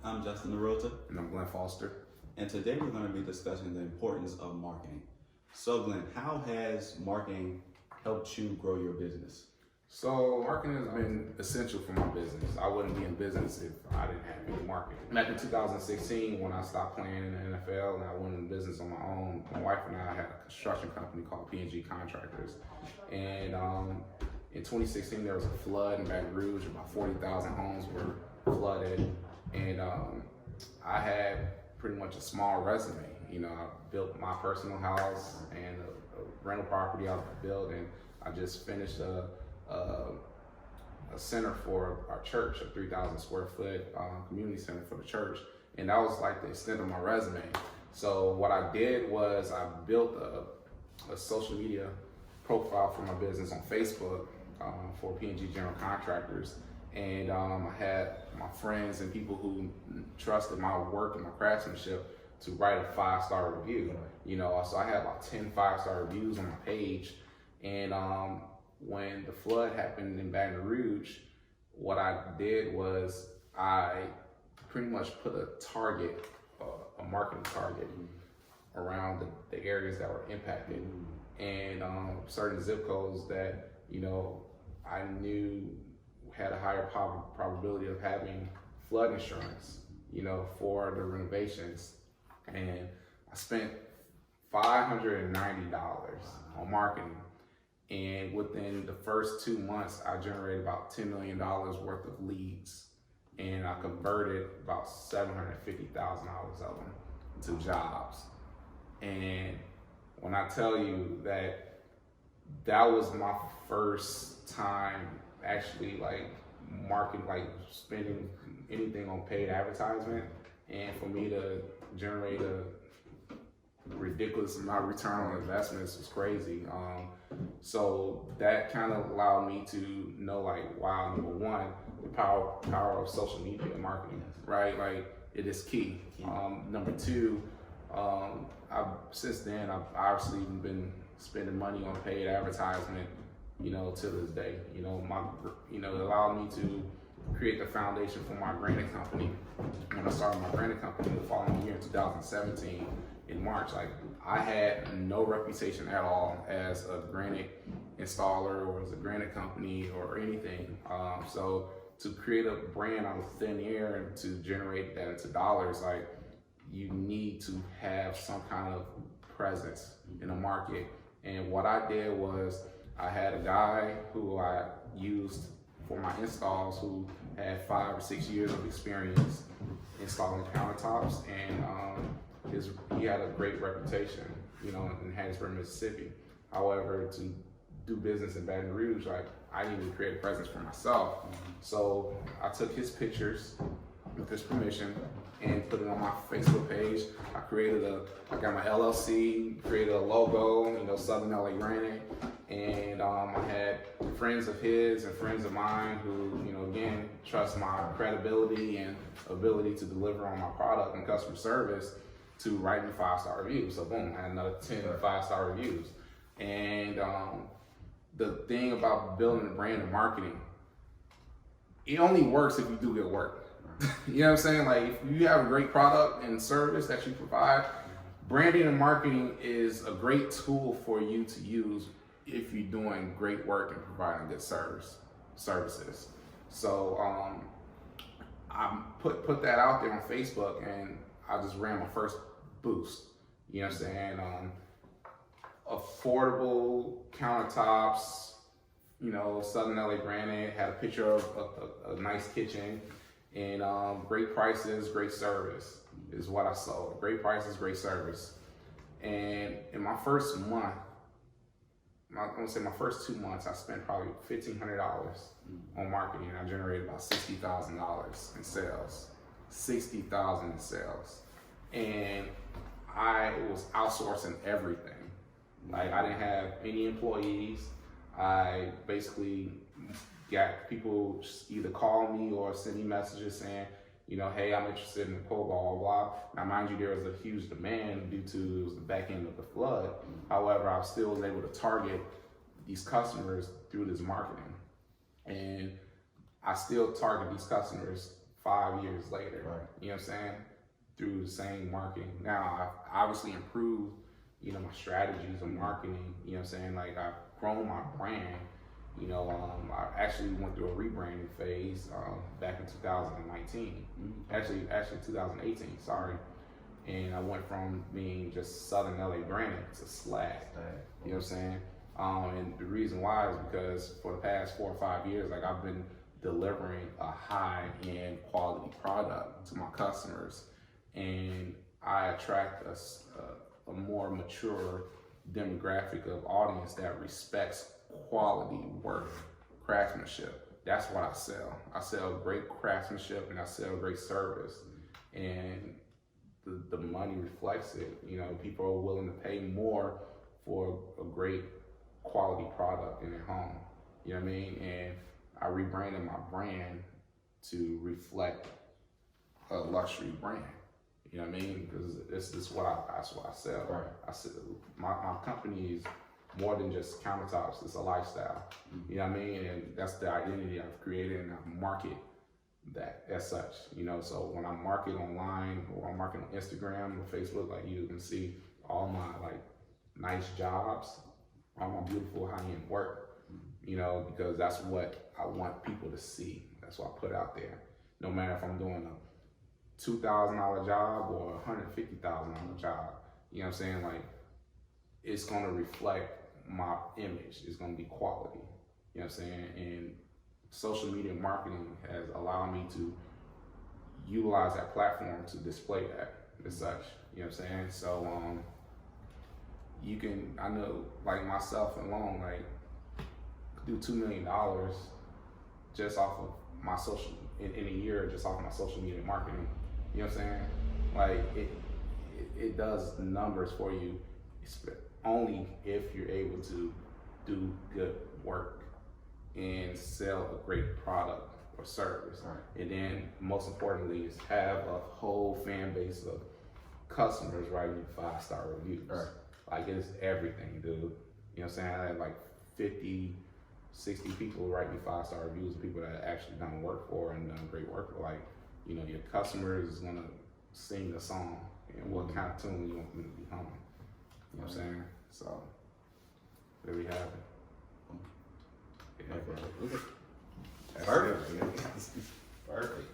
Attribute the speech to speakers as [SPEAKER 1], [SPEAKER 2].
[SPEAKER 1] I'm Justin Narota,
[SPEAKER 2] And I'm Glenn Foster.
[SPEAKER 1] and today we're going to be discussing the importance of marketing. So, Glenn, how has marketing helped you grow your business?
[SPEAKER 2] So marketing has been essential for my business. I wouldn't be in business if I didn't have any marketing. Back in 2016, when I stopped playing in the NFL and I went into business on my own, my wife and I had a construction company called P&G Contractors. And in 2016, there was a flood in Baton Rouge. About 40,000 homes were flooded. And I had pretty much a small resume. You know, I built my personal house and a rental property I built, and I just finished a center for our church, a 3,000 square foot community center for the church. And that was like the extent of my resume. So what I did was I built a social media profile for my business on Facebook for P&G General Contractors. And I had my friends and people who trusted my work and my craftsmanship to write a 5-star review. You know, so I had about 10 5-star reviews on my page. And when the flood happened in Baton Rouge, what I did was I pretty much put a target, a marketing target around the areas that were impacted, and certain zip codes that, you know, I knew had a higher probability of having flood insurance, you know, for the renovations. And I spent $590 on marketing. And within the first 2 months, I generated about $10 million worth of leads. And I converted about $750,000 of them to jobs. And when I tell you that that was my first time actually like marketing, like spending anything on paid advertisement, and for me to generate a ridiculous amount of return on investments was crazy. So that kind of allowed me to know, like, wow, number one, the power of social media marketing, right? Like, it is key. Number two, since then I've obviously been spending money on paid advertisement, you know, to this day. You know, it allowed me to create the foundation for my granite company. When I started my granite company the following year in 2017, in March, like, I had no reputation at all as a granite installer or as a granite company or anything. So to create a brand out of thin air and to generate that into dollars, like, you need to have some kind of presence in the market. And what I did was I had a guy who I used for my installs who had 5 or 6 years of experience installing countertops, and he had a great reputation, you know, in Hattiesburg, Mississippi. However, to do business in Baton Rouge, like, I needed to create a presence for myself. So I took his pictures with his permission and put it on my Facebook page. I got my LLC, created a logo, you know, Southern LA Granite, and I had friends of his and friends of mine who, you know, again, trust my credibility and ability to deliver on my product and customer service to write me 5-star reviews. So boom, I had another 10 5-star reviews. And the thing about building a brand and marketing, it only works if you do good work. You know what I'm saying? Like, if you have a great product and service that you provide, branding and marketing is a great tool for you to use if you're doing great work and providing good services. So I put that out there on Facebook, and I just ran my first boost. You know what I'm saying? Affordable countertops, you know, Southern LA Granite, had a picture of a nice kitchen, and great prices, great service is what I sold. Great prices, great service. And in my first month, I'm gonna say my first 2 months, I spent probably $1,500 on marketing. I generated about $60,000 in sales. $60,000 in sales. And I was outsourcing everything. Like, I didn't have any employees. I basically got people either call me or send me messages saying, you know, hey, I'm interested in the pole, blah, blah, blah. Now, mind you, there was a huge demand due to it was the back end of the flood. However, I still was able to target these customers through this marketing. And I still target these customers 5 years later.
[SPEAKER 1] Right.
[SPEAKER 2] You know what I'm saying? Through the same marketing. Now, I've obviously improved, you know, my strategies of marketing. You know what I'm saying? Like, I've grown my brand. You know, I actually went through a rebranding phase back in 2019. Actually 2018, sorry. And I went from being just Southern LA branding to Slag. You know what I'm saying? And the reason why is because for the past 4 or 5 years, like, I've been delivering a high-end quality product to my customers, and I attract a more mature demographic of audience that respects quality work, craftsmanship. That's what I sell. I sell great craftsmanship and I sell great service, and the money reflects it. You know, people are willing to pay more for a great quality product in their home. You know what I mean? And I rebranded my brand to reflect a luxury brand. You know what I mean? Because that's what I sell.
[SPEAKER 1] Right.
[SPEAKER 2] I said my company is more than just countertops. It's a lifestyle. You know what I mean? And that's the identity I've created, and I market that as such. You know, so when I market online or I'm marketing on Instagram or Facebook, like, you can see all my like nice jobs, all my beautiful high-end work. You know, because that's what I want people to see. That's what I put out there. No matter if I'm doing a $2,000 job or a $150,000 job, you know what I'm saying? Like, it's gonna reflect my image. It's gonna be quality. You know what I'm saying? And social media marketing has allowed me to utilize that platform to display that as such. You know what I'm saying? So you can, I know, like myself alone, like, do $2 million just off of my social in a year, just off of my social media marketing. You know what I'm saying? Like, it does numbers for you, only if you're able to do good work and sell a great product or service.
[SPEAKER 1] Right.
[SPEAKER 2] And then most importantly is have a whole fan base of customers writing 5-star reviews.
[SPEAKER 1] Right.
[SPEAKER 2] Like, it's everything, dude. You know what I'm saying? I had like 50, 60 people write me 5-star reviews of people that actually done work for and done great work for. Like, you know, your customers is gonna sing the song and what kind of tune you want them to be humming. You know what I'm saying? So there we have it. Yeah, bro.
[SPEAKER 1] Okay.
[SPEAKER 2] That's
[SPEAKER 1] Perfect.
[SPEAKER 2] it.
[SPEAKER 1] Perfect.